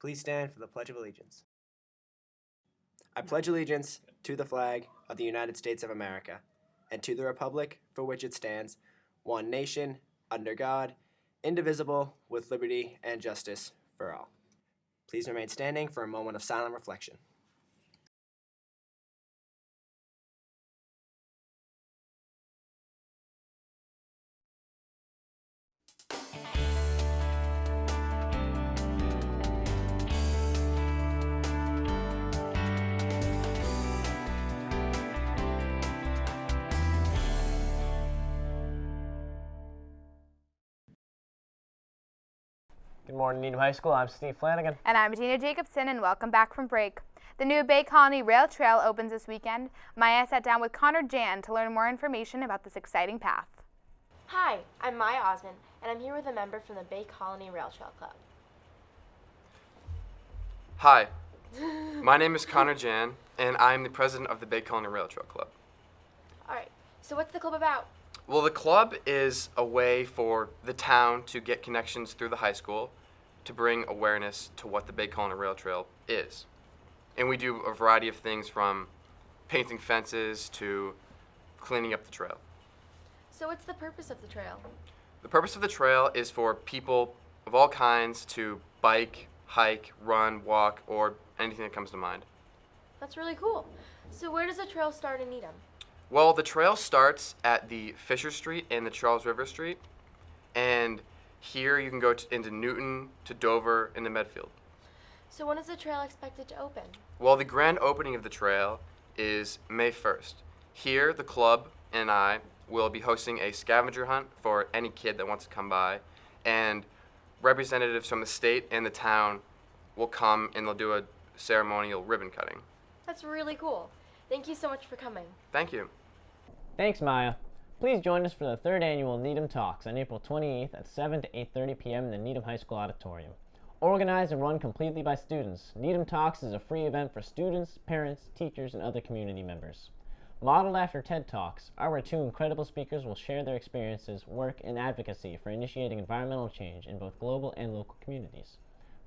Please stand for the Pledge of Allegiance. I pledge allegiance to the flag of the United States of America and to the republic for which it stands, one nation, under God, indivisible, with liberty and justice for all. Please remain standing for a moment of silent reflection. Good morning, Needham High School. I'm Steve Flanagan. And I'm Gina Jacobson, and welcome back from break. The new Bay Colony Rail Trail opens this weekend. Maya sat down with Connor Jan to learn more information about this exciting path. Hi, I'm Maya Osmond, and I'm here with a member from the Bay Colony Rail Trail Club. Hi, my name is Connor Jan, and I'm the president of the Bay Colony Rail Trail Club. All right, so what's the club about? Well, the club is a way for the town to get connections through the high school to bring awareness to what the Bay Colony Rail Trail is. And we do a variety of things from painting fences to cleaning up the trail. So what's the purpose of the trail? The purpose of the trail is for people of all kinds to bike, hike, run, walk, or anything that comes to mind. That's really cool. So where does the trail start in Needham? Well, the trail starts at the Fisher Street and the Charles River Street, and here you can go into Newton, to Dover, and to Medfield. So when is the trail expected to open? Well, the grand opening of the trail is May 1st. Here, the club and I will be hosting a scavenger hunt for any kid that wants to come by, and representatives from the state and the town will come and they'll do a ceremonial ribbon cutting. That's really cool. Thank you so much for coming. Thank you. Thanks, Maya. Please join us for the third annual Needham Talks on April 28th at 7 to 8:30 p.m. in the Needham High School Auditorium. Organized and run completely by students, Needham Talks is a free event for students, parents, teachers, and other community members. Modeled after TED Talks, our two incredible speakers will share their experiences, work, and advocacy for initiating environmental change in both global and local communities,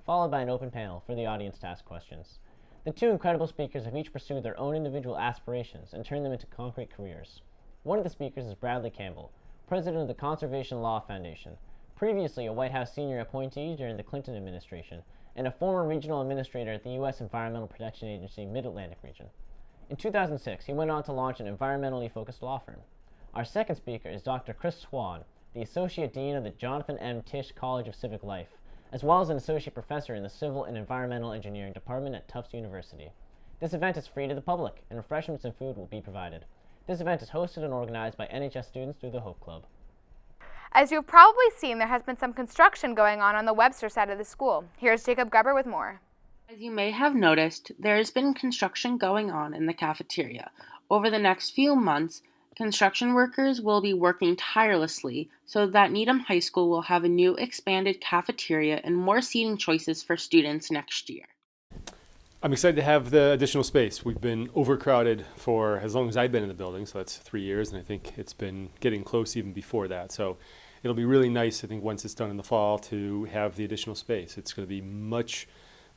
followed by an open panel for the audience to ask questions. The two incredible speakers have each pursued their own individual aspirations and turned them into concrete careers. One of the speakers is Bradley Campbell, president of the Conservation Law Foundation, previously a White House senior appointee during the Clinton administration, and a former regional administrator at the U.S. Environmental Protection Agency Mid-Atlantic region. In 2006, he went on to launch an environmentally focused law firm. Our second speaker is Dr. Chris Swan, the Associate Dean of the Jonathan M. Tisch College of Civic Life, as well as an associate professor in the Civil and Environmental Engineering Department at Tufts University. This event is free to the public, and refreshments and food will be provided. This event is hosted and organized by NHS students through the Hope Club. As you've probably seen, there has been some construction going on the Webster side of the school. Here's Jacob Gruber with more. As you may have noticed, there has been construction going on in the cafeteria. Over the next few months, construction workers will be working tirelessly so that Needham High School will have a new expanded cafeteria and more seating choices for students next year. I'm excited to have the additional space. We've been overcrowded for as long as I've been in the building, so that's 3 years, and I think it's been getting close even before that. So it'll be really nice, I think, once it's done in the fall to have the additional space. It's going to be much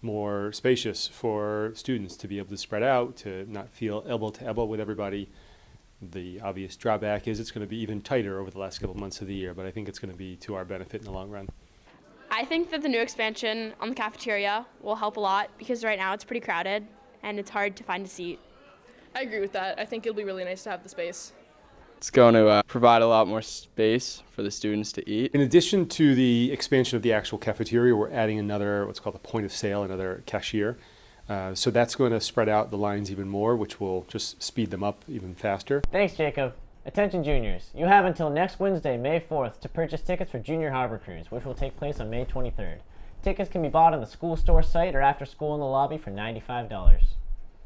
more spacious for students to be able to spread out, to not feel elbow to elbow with everybody. The obvious drawback is it's going to be even tighter over the last couple of months of the year, but I think it's going to be to our benefit in the long run. I think that the new expansion on the cafeteria will help a lot because right now it's pretty crowded and it's hard to find a seat. I agree with that. I think it'll be really nice to have the space. It's going to provide a lot more space for the students to eat. In addition to the expansion of the actual cafeteria, we're adding another, what's called a point of sale, another cashier. So that's going to spread out the lines even more, which will just speed them up even faster. Thanks, Jacob. Attention juniors, you have until next Wednesday, May 4th, to purchase tickets for Junior Harbor Cruise, which will take place on May 23rd. Tickets can be bought on the school store site or after school in the lobby for $95.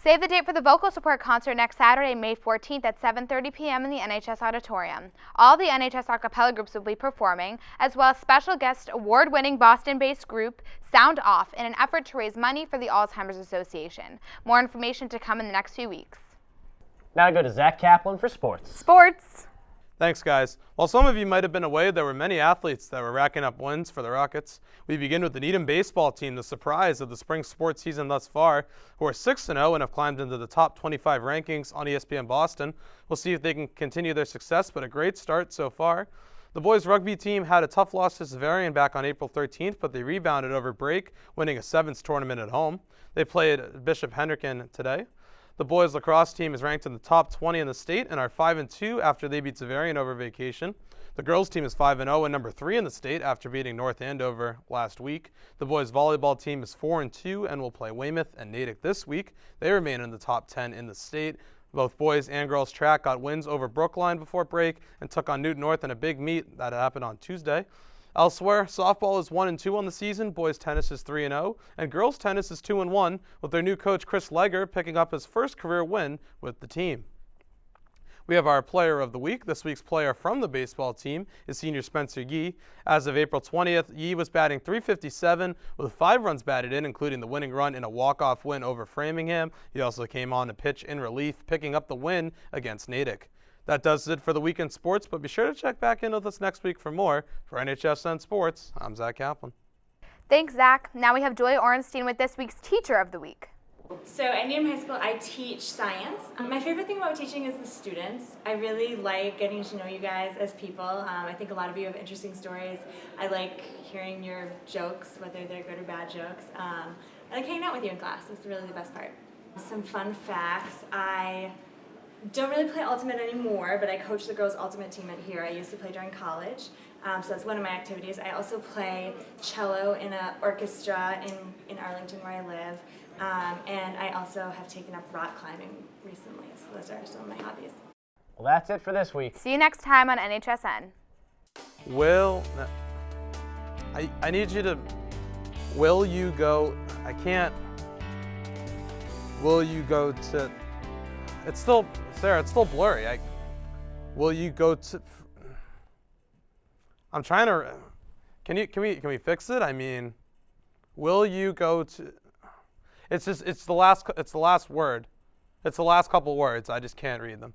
Save the date for the vocal support concert next Saturday, May 14th at 7:30 p.m. in the NHS Auditorium. All the NHS a cappella groups will be performing, as well as special guest award-winning Boston-based group Sound Off in an effort to raise money for the Alzheimer's Association. More information to come in the next few weeks. Now go to Zach Kaplan for sports. Sports. Thanks, guys. While some of you might have been away, there were many athletes that were racking up wins for the Rockets. We begin with the Needham baseball team, the surprise of the spring sports season thus far, who are 6-0 and have climbed into the top 25 rankings on ESPN Boston. We'll see if they can continue their success, but a great start so far. The boys rugby team had a tough loss to Xaverian back on April 13th, but they rebounded over break, winning a sevens tournament at home. They played Bishop Hendricken today. The boys lacrosse team is ranked in the top 20 in the state and are 5-2 after they beat Xaverian over vacation. The girls team is 5-0 and number 3 in the state after beating North Andover last week. The boys volleyball team is 4-2 and will play Weymouth and Natick this week. They remain in the top 10 in the state. Both boys and girls track got wins over Brookline before break and took on Newton North in a big meet that happened on Tuesday. Elsewhere, softball is 1-2 on the season, boys tennis is 3-0, and girls tennis is 2-1, with their new coach Chris Legger picking up his first career win with the team. We have our player of the week. This week's player from the baseball team is senior Spencer Yee. As of April 20th, Yee was batting .357 with 5 runs batted in, including the winning run in a walk-off win over Framingham. He also came on to pitch in relief, picking up the win against Natick. That does it for the weekend sports, but be sure to check back in with us next week for more. For NHSN Sports, I'm Zach Kaplan. Thanks, Zach. Now we have Joy Orenstein with this week's Teacher of the Week. So at Needham High School, I teach science. My favorite thing about teaching is the students. I really like getting to know you guys as people. I think a lot of you have interesting stories. I like hearing your jokes, whether they're good or bad jokes. I like hanging out with you in class. That's really the best part. Some fun facts. I don't really play Ultimate anymore, but I coach the girls' Ultimate team at here. I used to play during college, so that's one of my activities. I also play cello in an orchestra in Arlington where I live, and I also have taken up rock climbing recently, so those are some of my hobbies. Well, that's it for this week. See you next time on NHSN. I need you to, will you go, I can't, will you go to, it's still, Sarah, it's still blurry. Will you go to, I'm trying to, can we fix it? I mean, will you go to, it's the last word. It's the last couple words. I just can't read them.